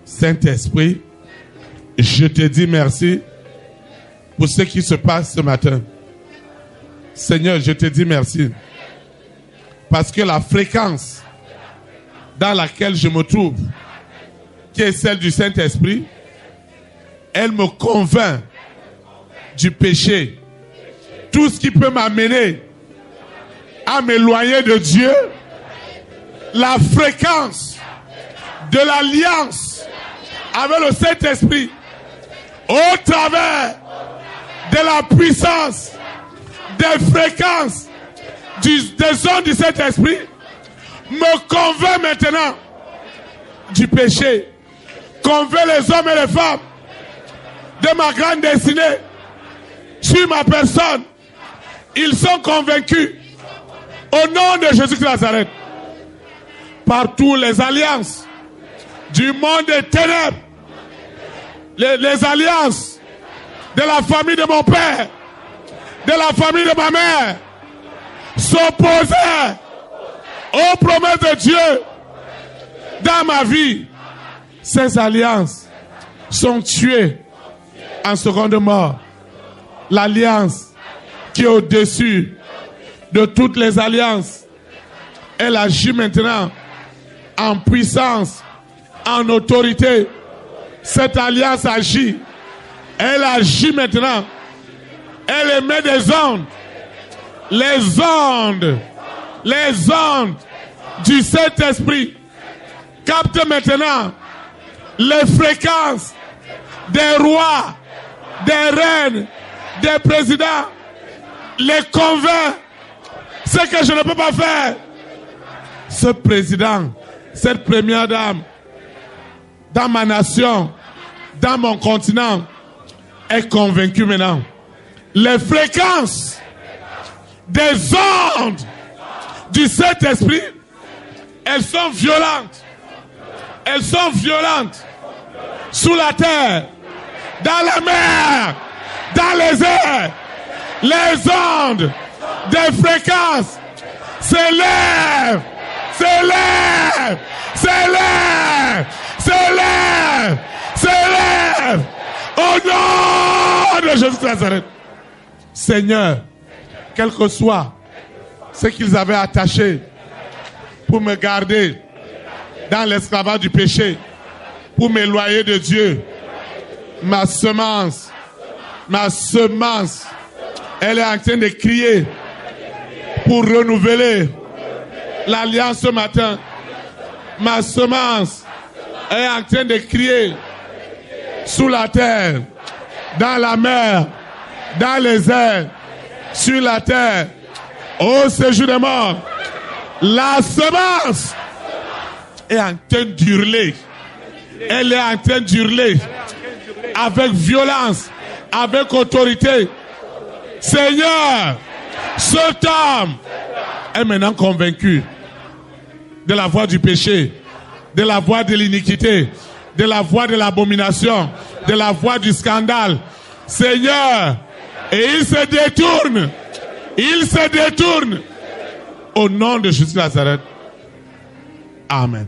Saint-Esprit, je te dis merci pour ce qui se passe ce matin. Seigneur, je te dis merci. Parce que la fréquence dans laquelle je me trouve, qui est celle du Saint-Esprit, elle me convainc du péché. Tout ce qui peut m'amener à m'éloigner de Dieu, la fréquence de l'alliance avec le Saint-Esprit, au travers de la puissance des fréquences des ondes du Saint-Esprit, me convainc maintenant du péché, convainc les hommes et les femmes de ma grande destinée sur ma personne. Ils sont convaincus au nom de Jésus de Nazareth. Partout les alliances du monde des ténèbres, les alliances de la famille de mon père, de la famille de ma mère, s'opposaient aux promesses de Dieu dans ma vie. Ces alliances sont tuées en seconde mort. L'alliance qui est au-dessus de toutes les alliances, elle agit maintenant en puissance, en autorité. Cette alliance agit. Elle agit maintenant. Elle émet des ondes. Les ondes du Saint-Esprit captent maintenant les fréquences des rois, des reines, des présidents. Les convainc. Ce que je ne peux pas faire. Ce président, cette première dame, dans ma nation, dans mon continent, est convaincu maintenant. Les fréquences des ondes du Saint-Esprit, elles sont violentes. Elles sont violentes. Sous la terre, dans la mer, dans les airs. Les ondes des fréquences s'élèvent, s'élèvent, s'élèvent, s'élèvent, s'élèvent au nom de Jésus de Nazareth. Seigneur, quel que soit ce qu'ils avaient attaché pour me garder dans l'esclavage du péché, pour m'éloigner de Dieu, ma semence, elle est en train de crier pour renouveler l'alliance ce matin. Ma semence est en train de crier sous la terre, dans la mer, dans les airs, sur la terre, au séjour des morts. La semence est en train d'hurler. Elle est en train d'hurler avec violence, avec autorité. Seigneur, cet homme est maintenant convaincu de la voie du péché, de la voie de l'iniquité, de la voie de l'abomination, de la voie du scandale. Seigneur, et il se détourne au nom de Jésus de Nazareth. Amen.